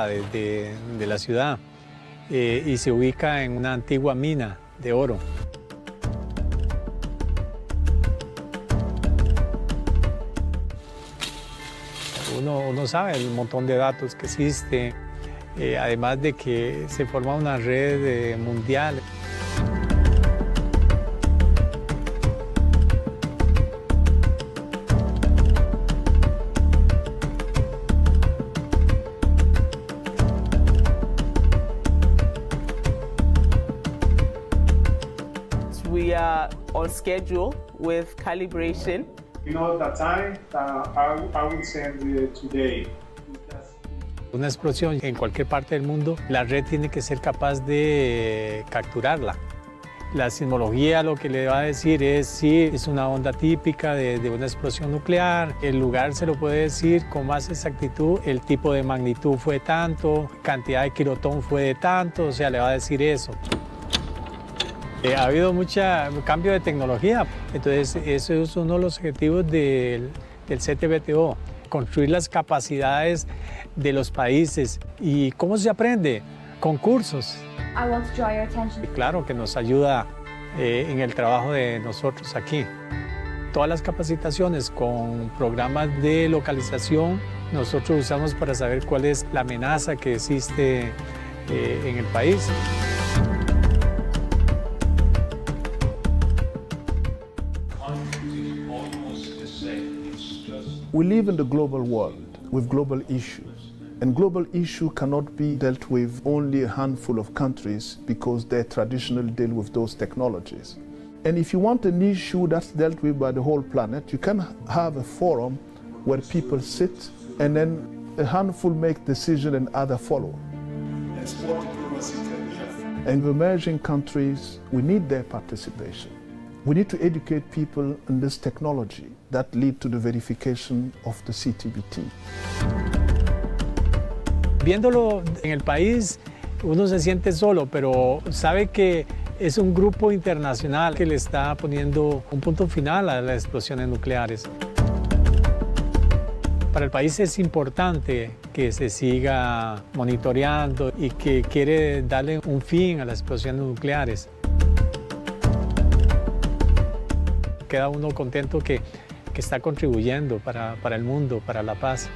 de la ciudad y se ubica en una antigua mina de oro. Uno sabe el montón de datos que existe, además de que se forma una red mundial. We are on schedule with calibration. You know, the time I will send today. Una explosión en cualquier parte del mundo, la red tiene que ser capaz de capturarla. La sismología lo que le va a decir es si es una onda típica de una explosión nuclear. El lugar se lo puede decir con más exactitud, el tipo de magnitud fue tanto, cantidad de kilotón fue de tanto, o sea, le va a decir eso. Ha habido mucho cambio de tecnología, entonces eso es uno de los objetivos del CTBTO, construir las capacidades de los países. ¿Y cómo se aprende? Con cursos. I want to draw your attention. Claro que nos ayuda en el trabajo de nosotros aquí. Todas las capacitaciones con programas de localización nosotros usamos para saber cuál es la amenaza que existe en el país. We live in the global world with global issues, and global issue cannot be dealt with only a handful of countries because they traditionally deal with those technologies. And if you want an issue that's dealt with by the whole planet, you can have a forum where people sit and then a handful make decision and others follow. And the emerging countries, we need their participation. We need to educate people in this technology that lead to the verification of the CTBT. Viéndolo en el país, uno se siente solo, pero sabe que es un grupo internacional que le está poniendo un punto final a las explosiones nucleares. Para el país es importante que se siga monitoreando y que quiere darle un fin a las explosiones nucleares. Queda uno contento que está contribuyendo para el mundo, para la paz.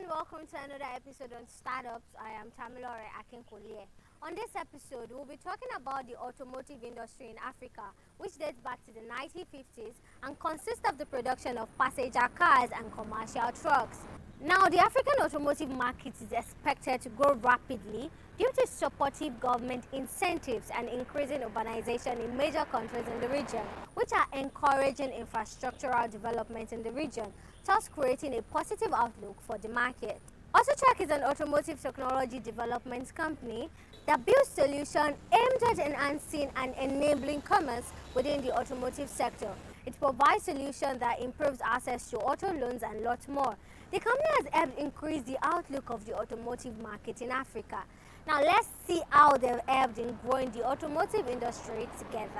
Welcome to another episode on Startups. I am Tamilore Akinkolie. On this episode, we'll be talking about the automotive industry in Africa, which dates back to the 1950s and consists of the production of passenger cars and commercial trucks. Now, the African automotive market is expected to grow rapidly due to supportive government incentives and increasing urbanization in major countries in the region, which are encouraging infrastructural development in the region, thus creating a positive outlook for the market. AutoTrack is an automotive technology development company that builds solutions aimed at enhancing and enabling commerce within the automotive sector. It provides solutions that improves access to auto loans and lots more. The company has helped increase the outlook of the automotive market in Africa. Now let's see how they've helped in growing the automotive industry together.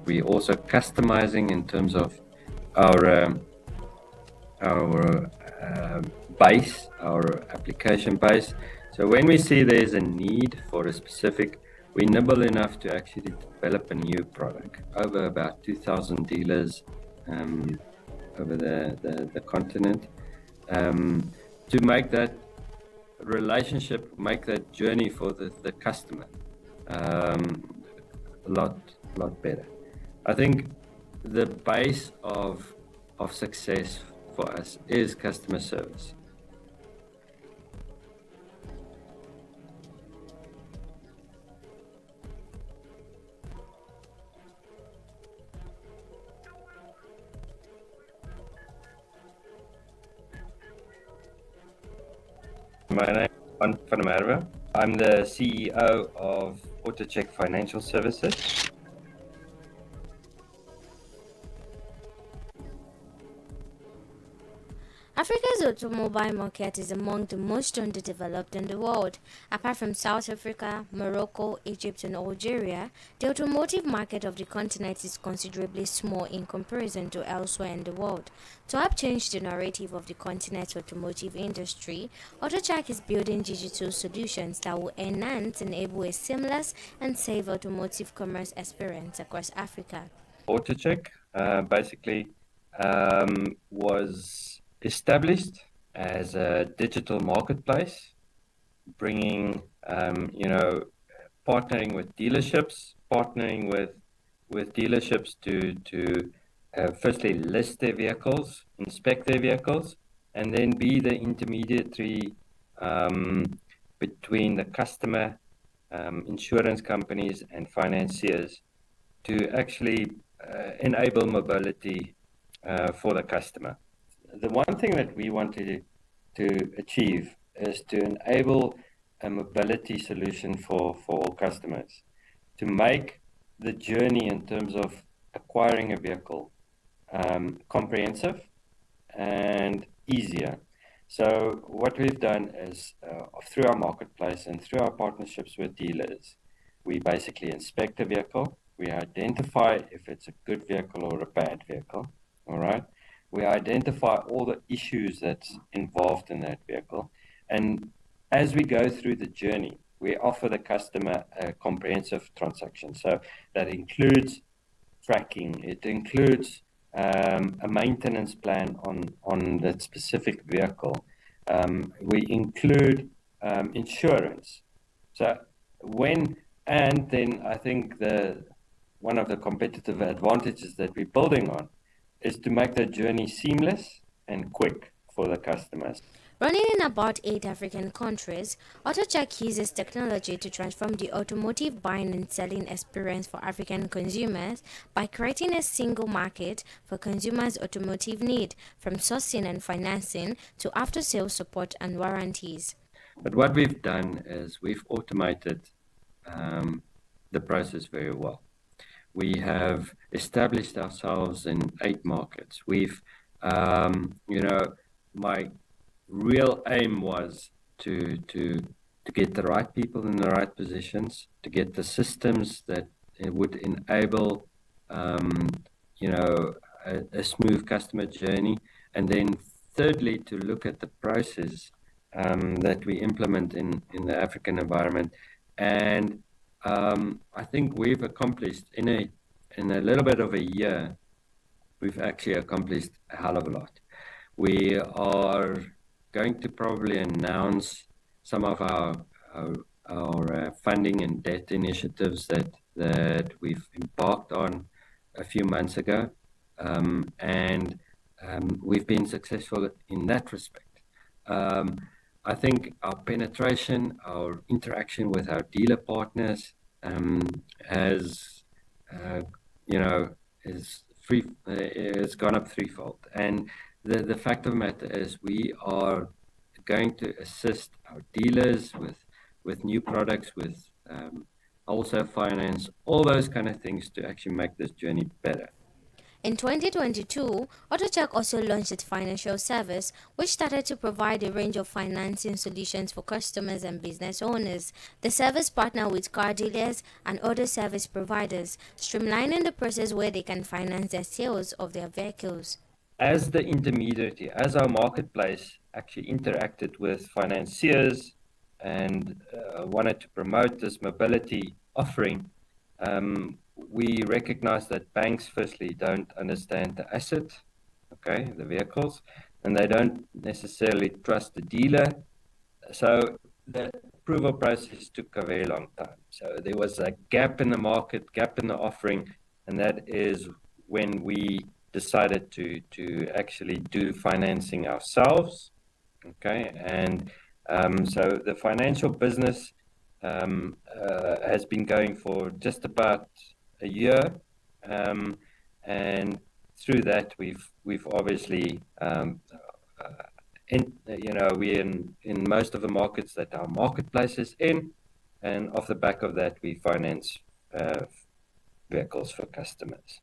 We're also customizing in terms of our base, our application base. So when we see there's a need for a specific, we're nimble enough to actually develop a new product over about 2,000 dealers over the continent to make that relationship, make that journey for the customer a lot better. I think the base of success for us is customer service. My name is Van der Merwe. I'm the CEO of AutoCheck Financial Services. Africa's automobile market is among the most underdeveloped in the world. Apart from South Africa, Morocco, Egypt, and Algeria, the automotive market of the continent is considerably small in comparison to elsewhere in the world. To help change the narrative of the continent's automotive industry, AutoCheck is building digital solutions that will enable a seamless and safe automotive commerce experience across Africa. AutoCheck basically was established as a digital marketplace, bringing, partnering with dealerships, with dealerships to firstly list their vehicles, inspect their vehicles, and then be the intermediary between the customer, insurance companies, and financiers to actually enable mobility for the customer. The one thing that we wanted to achieve is to enable a mobility solution for all customers, to make the journey in terms of acquiring a vehicle comprehensive and easier. So what we've done is, through our marketplace and through our partnerships with dealers, we basically inspect the vehicle, we identify if it's a good vehicle or a bad vehicle, all right? We identify all the issues that's involved in that vehicle. And as we go through the journey, we offer the customer a comprehensive transaction. So that includes tracking, it includes a maintenance plan on that specific vehicle. We include insurance. So then I think one of the competitive advantages that we're building on is to make the journey seamless and quick for the customers. Running in about 8 African countries, AutoCheck uses technology to transform the automotive buying and selling experience for African consumers by creating a single market for consumers' automotive need, from sourcing and financing to after-sales support and warranties. But what we've done is we've automated the process very well. We have established ourselves in 8 markets. We've, my real aim was to get the right people in the right positions, to get the systems that would enable, a smooth customer journey, and then thirdly, to look at the process that we implement in the African environment. And I think we've accomplished in a little bit of a year, we've actually accomplished a hell of a lot. We are going to probably announce some of our funding and debt initiatives that we've embarked on a few months ago, and we've been successful in that respect. I think our penetration, our interaction with our dealer partners has gone up threefold. And the fact of the matter is we are going to assist our dealers with new products, with wholesale finance, all those kind of things to actually make this journey better. In 2022, AutoCheck also launched its financial service, which started to provide a range of financing solutions for customers and business owners. The service partnered with car dealers and other service providers, streamlining the process where they can finance their sales of their vehicles. As the intermediary, as our marketplace actually interacted with financiers and wanted to promote this mobility offering, we recognize that banks firstly don't understand the asset, the vehicles, and they don't necessarily trust the dealer. So the approval process took a very long time. So there was a gap in the market, gap in the offering, and that is when we decided to actually do financing ourselves. Okay, and so the financial business has been going for just about a year, and through that we've obviously we're in most of the markets that our marketplace is in, and off the back of that we finance vehicles for customers.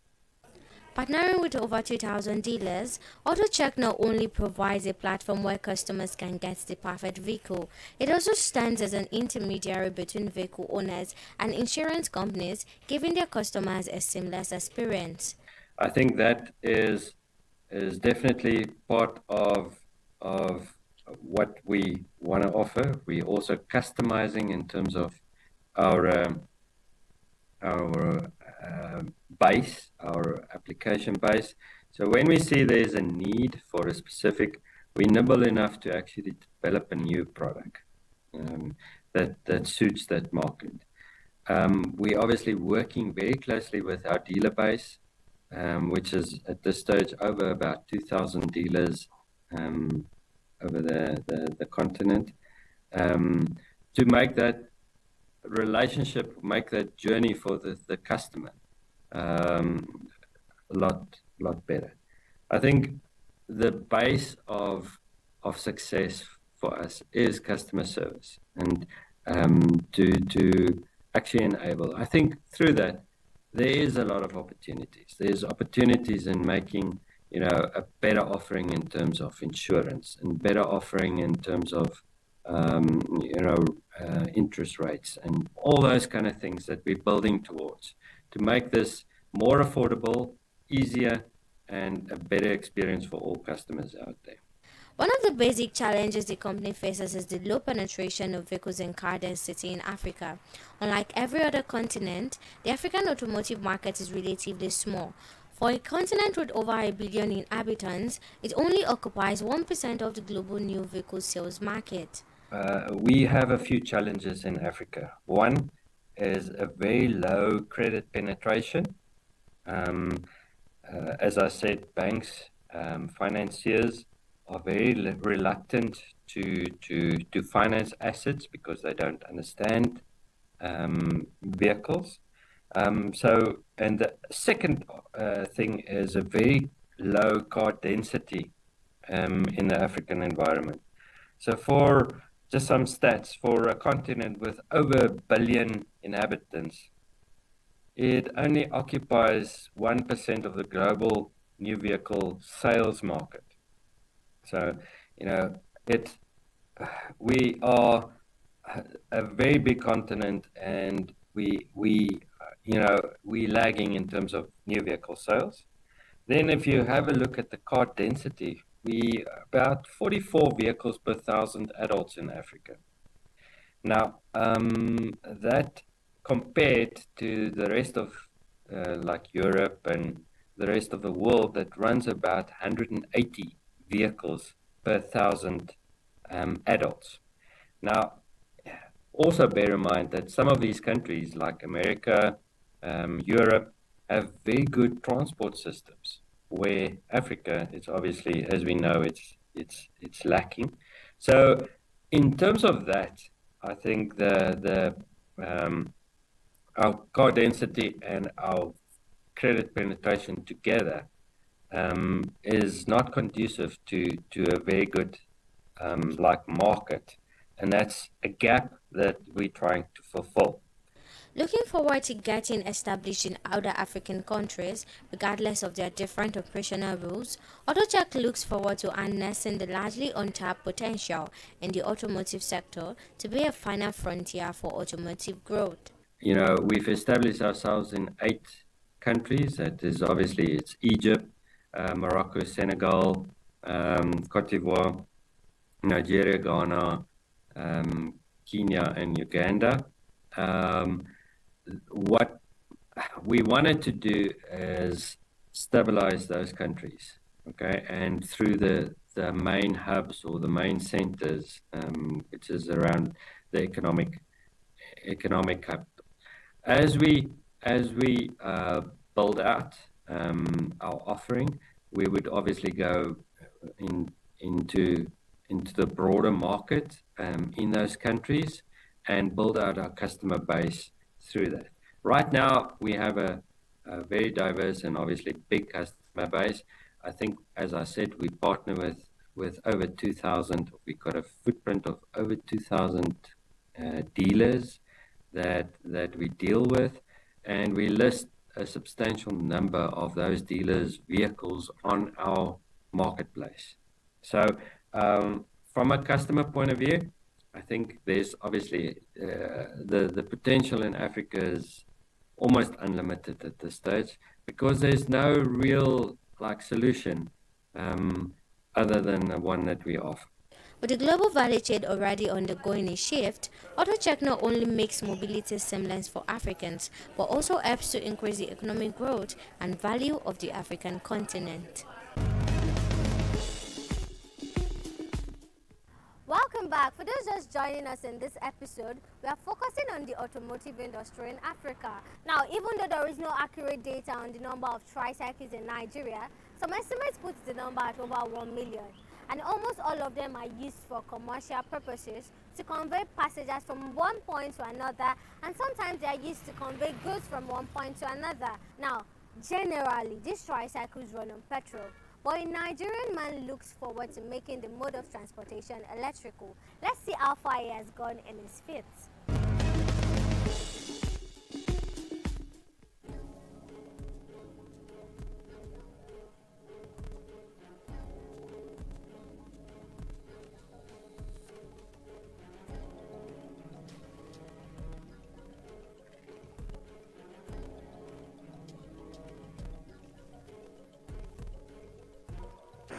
Partnering with over 2,000 dealers, AutoCheck not only provides a platform where customers can get the perfect vehicle, it also stands as an intermediary between vehicle owners and insurance companies, giving their customers a seamless experience. I think that is definitely part of what we want to offer. We're also customizing in terms of our base, our application base. So when we see there's a need for a specific, we're nimble enough to actually develop a new product that suits that market. We're obviously working very closely with our dealer base, which is at this stage over about 2,000 dealers over the continent, to make that relationship, make that journey for the customer a lot better. I think the base of success for us is customer service, and to actually enable. I think through that there is a lot of opportunities. There's opportunities in making a better offering in terms of insurance, and better offering in terms of interest rates, and all those kind of things that we're building towards to make this more affordable, easier, and a better experience for all customers out there. One of the basic challenges the company faces is the low penetration of vehicles and car density in Africa. Unlike every other continent, the African automotive market is relatively small. For a continent with over 1 billion inhabitants, it only occupies 1% of the global new vehicle sales market. We have a few challenges in Africa. One is a very low credit penetration. As I said, banks, financiers are very reluctant to finance assets because they don't understand vehicles. And the second thing is a very low car density in the African environment. So for just some stats, for a continent with over 1 billion inhabitants, it only occupies 1% of the global new vehicle sales market. So, we are a very big continent, and we lagging in terms of new vehicle sales. Then if you have a look at the car density, we about 44 vehicles per 1,000 adults in Africa. Now, that compared to the rest of like Europe and the rest of the world, that runs about 180 vehicles per 1,000 adults. Now, also bear in mind that some of these countries like America, Europe, have very good transport systems, where Africa is obviously, as we know, it's lacking. So in terms of that, I think our car density and our credit penetration together is not conducive to a very good market, and that's a gap that we're trying to fulfill. Looking forward to getting established in other African countries, regardless of their different operational rules, AutoCheck looks forward to harnessing the largely untapped potential in the automotive sector to be a final frontier for automotive growth. We've established ourselves in 8 countries. That is obviously, it's Egypt, Morocco, Senegal, Cote d'Ivoire, Nigeria, Ghana, Kenya, and Uganda. What we wanted to do is stabilize those countries, okay, and through the main hubs or the main centers, which is around the economic hub As we build out our offering, we would obviously go into the broader market in those countries and build out our customer base through that. Right now, we have a very diverse and obviously big customer base. I think, as I said, we partner with over 2,000. We've got a footprint of over 2,000 dealers that we deal with, and we list a substantial number of those dealers' vehicles on our marketplace. So from a customer point of view, I think there's obviously the potential in Africa is almost unlimited at this stage, because there's no real solution other than the one that we offer. With the global value chain already undergoing a shift, AutoCheck not only makes mobility seamless for Africans, but also helps to increase the economic growth and value of the African continent. Welcome back. For those just joining us in this episode, we are focusing on the automotive industry in Africa. Now, even though there is no accurate data on the number of tricycles in Nigeria, some estimates put the number at over 1 million. And almost all of them are used for commercial purposes to convey passengers from one point to another, and sometimes they are used to convey goods from one point to another. Now, generally, these tricycles run on petrol. But a Nigerian man looks forward to making the mode of transportation electrical. Let's see how far he has gone in his feats.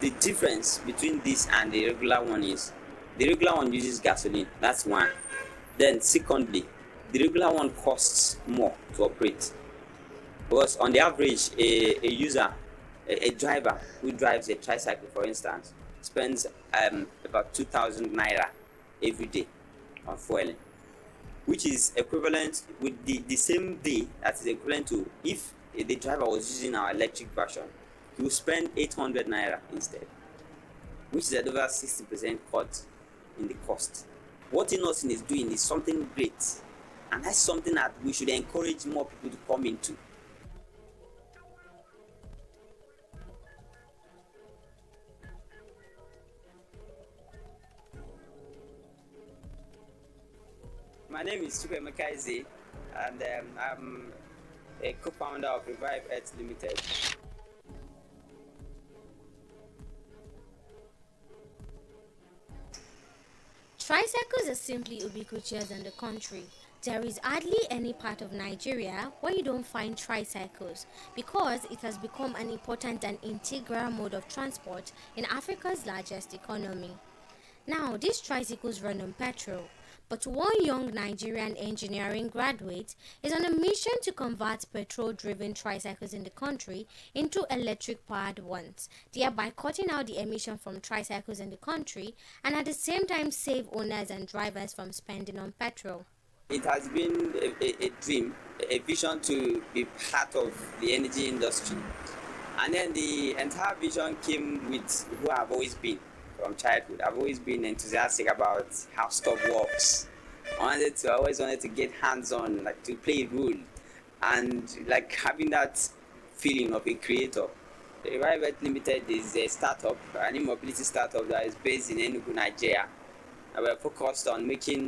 The difference between this and the regular one is the regular one uses gasoline. That's one. Then secondly, the regular one costs more to operate, because on the average a user, a driver who drives a tricycle, for instance, spends about 2,000 naira every day on fueling, which is equivalent with the same day, that is equivalent to if the driver was using our electric version, he will spend 800 naira instead, which is at over 60% cut in the cost. What Innocent is doing is something great, and that's something that we should encourage more people to come into. My name is Chukwemeka Eze, and I'm a co-founder of Revive Earth Limited. Tricycles are simply ubiquitous in the country. There is hardly any part of Nigeria where you don't find tricycles, because it has become an important and integral mode of transport in Africa's largest economy. Now, these tricycles run on petrol, but one young Nigerian engineering graduate is on a mission to convert petrol-driven tricycles in the country into electric-powered ones, thereby cutting out the emission from tricycles in the country and at the same time save owners and drivers from spending on petrol. It has been a dream, a vision to be part of the energy industry. And then the entire vision came with who I've always been from childhood. I've always been enthusiastic about how stuff works. I always wanted to get hands-on, to play a role, and having that feeling of a creator. The Revive Earth Limited is a startup, an e-mobility startup that is based in Enugu, Nigeria. And we're focused on making